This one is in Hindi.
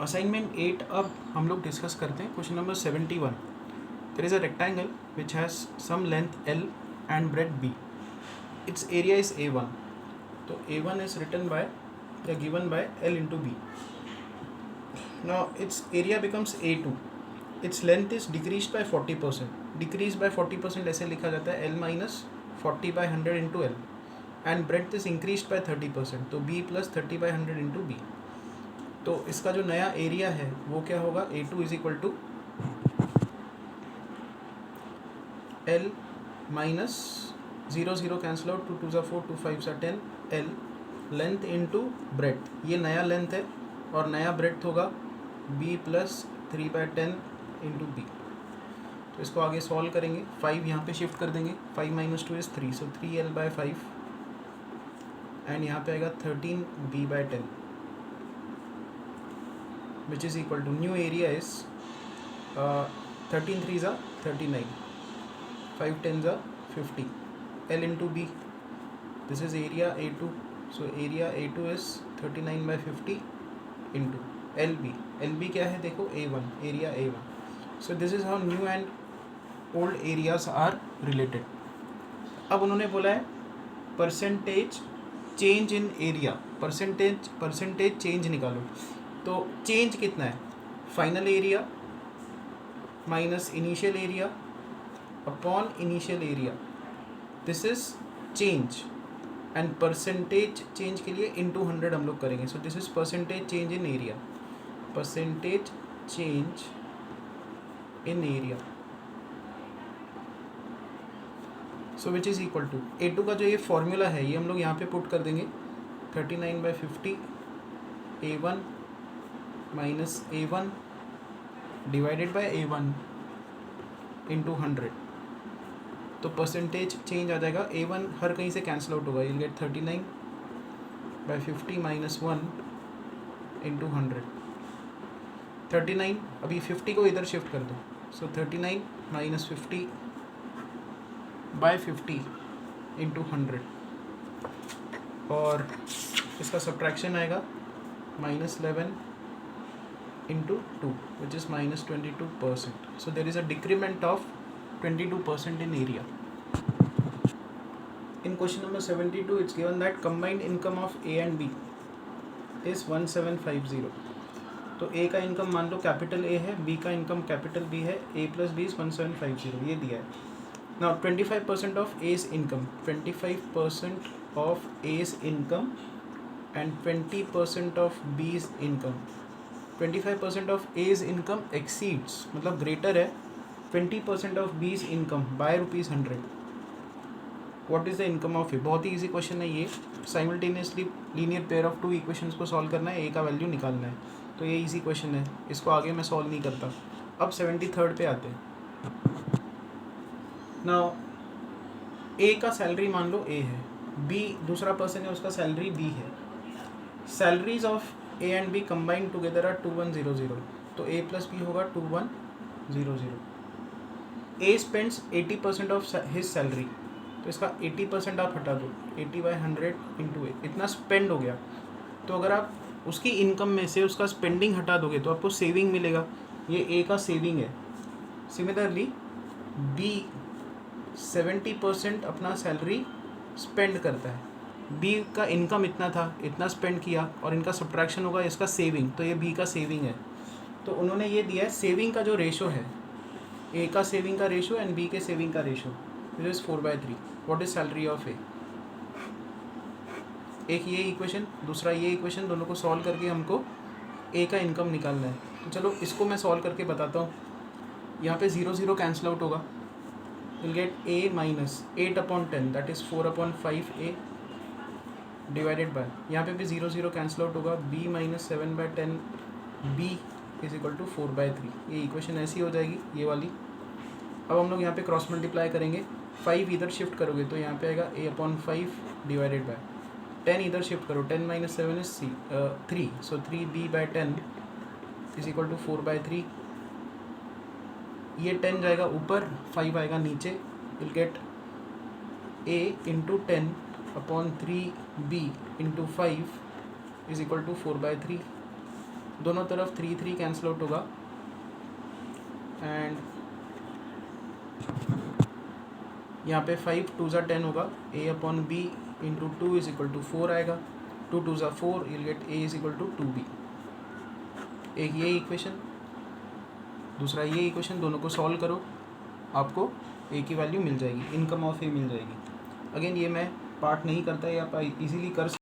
असाइनमेंट 8 अब हम लोग डिस्कस करते हैं. Question number 71. There is a rectangle which has some length L and breadth B. Its area is A1. So A1 is written by given by L into B. Now its area becomes A2. Its length is decreased by 40%. Decreased by 40% ऐसे लिखा जाता है L minus 40 by 100 into L. And breadth is increased by 30%. तो B plus 30 by 100 into B. तो इसका जो नया एरिया है वो क्या होगा, A2 is equal to L minus 0 0 cancel out, 2 2 ज़ा 4 2 5 ज़ा 10 L लेंथ इंटू ब्रेड्थ. ये नया लेंथ है और नया ब्रेड्थ होगा B plus 3 by 10 into B. तो इसको आगे सॉल्व करेंगे. 5 यहाँ पे शिफ्ट कर देंगे. 5 minus 2 is 3, so 3L by 5 and यहाँ पे आएगा 13B by 10, which is equal to new area is 13 3s are 39, 5 10s are 50, L into B. This is area A2, so area A2 is 39 by 50 into LB. LB क्या है देखो, A1, area A1. So this is how new and old areas are related. अब उन्होंने बोला है percentage change in area, percentage change निकालो. तो चेंज कितना है, final area minus initial area upon initial area. This is change and percentage change के लिए इनटू 100 हम लोग करेंगे. So this is percentage change in area, percentage change in area. So which is equal to A2 का जो ये फॉर्मूला है ये हम लोग यहाँ पे पुट कर देंगे. 39 by 50 A1 minus A1 divided by A1 into 100. तो परसेंटेज चेंज आ जाएगा. A1 हर कहीं से कैंसिल आउट होगा. You get 39 by 50 minus 1 into 100. 39, अभी 50 को इधर शिफ्ट कर दो. सो 39 माइनस 50 बाय 50 इंटू 100 और इसका सब्ट्रैक्शन आएगा minus 11 into 2, which is minus 22%. So there is a decrement of 22% in area. In question number 72, it's given that combined income of A and B is 1750. तो A का इनकम मान लो कैपिटल A है, B का इनकम कैपिटल B है, A plus B is 1750, ये दिया है. Now 25% of A's income, 25% of A's income and 20% of B's income. 25% of A's income exceeds, मतलब ग्रेटर है 20% of B's income by ₹100. What is the income of A? बहुत ही इजी क्वेश्चन है ये. Simultaneously linear pair of two equations को सॉल्व करना है, A का वैल्यू निकालना है. तो ये इजी क्वेश्चन है, इसको आगे मैं सॉल्व नहीं करता. अब 73rd पे आते हैं. नाउ A का सैलरी मान लो A है, B दूसरा पर्सन है उसका सैलरी B है. Salaries of A and B combined together are 2100. तो A plus B होगा 2100. A spends 80% of his salary. तो इसका 80% आप हटा दो, 80 by 100 into A. इतना स्पेंड हो गया. तो अगर आप उसकी इनकम में से उसका स्पेंडिंग हटा दोगे तो आपको सेविंग मिलेगा. ये A का सेविंग है. सिमिलरली B 70% अपना सैलरी स्पेंड करता है. B का इनकम इतना था, इतना स्पेंड किया और इनका सब्ट्रैक्शन होगा इसका सेविंग. तो ये B का सेविंग है. तो उन्होंने ये दिया है सेविंग का जो रेशो है, A का सेविंग का रेशो एंड B के सेविंग का ratio, which is 4/3. What is salary of A? एक ये इक्वेशन, दूसरा ये इक्वेशन, दोनों को सॉल्व करके हमको A का इनकम निकालना है. तो चलो इसको मैं सॉल्व करके बताता हूँ. यहाँ पे 0 0 कैंसिल आउट होगा. Will get A minus 8/10, that is 4/5A divided by, यहाँ पे भी 0 0 कैंसिल आउट होगा. B minus 7/10 B is equal to 4/3. ये इक्वेशन ऐसी हो जाएगी ये वाली. अब हम लोग यहाँ पे क्रॉस मल्टीप्लाई करेंगे. 5 इधर शिफ्ट करोगे तो यहाँ पे आएगा A/5 डिवाइडेड बाय 10 इधर शिफ्ट करो. 10 minus 7 is 3, so 3B/10 is equal to 4/3. ये 10 जाएगा ऊपर, 5 आएगा नीचे. Will get A into 10 upon 3B into 5 is equal to 4/3. दोनों तरफ 3 कैंसिल आउट होगा एंड यहाँ पे 5 2 ज़ा 10 होगा, a upon b into 2 is equal to 4 आएगा, 2 2 ज़ा 4, you'll get a is equal to 2b। एक ये इक्वेशन, दूसरा ये इक्वेशन, दोनों को सॉल्व करो, आपको a की वैल्यू मिल जाएगी, इनकम ऑफ a मिल जाएगी। अगेन ये मैं पार्ट नहीं करता, ये आप इजीली कर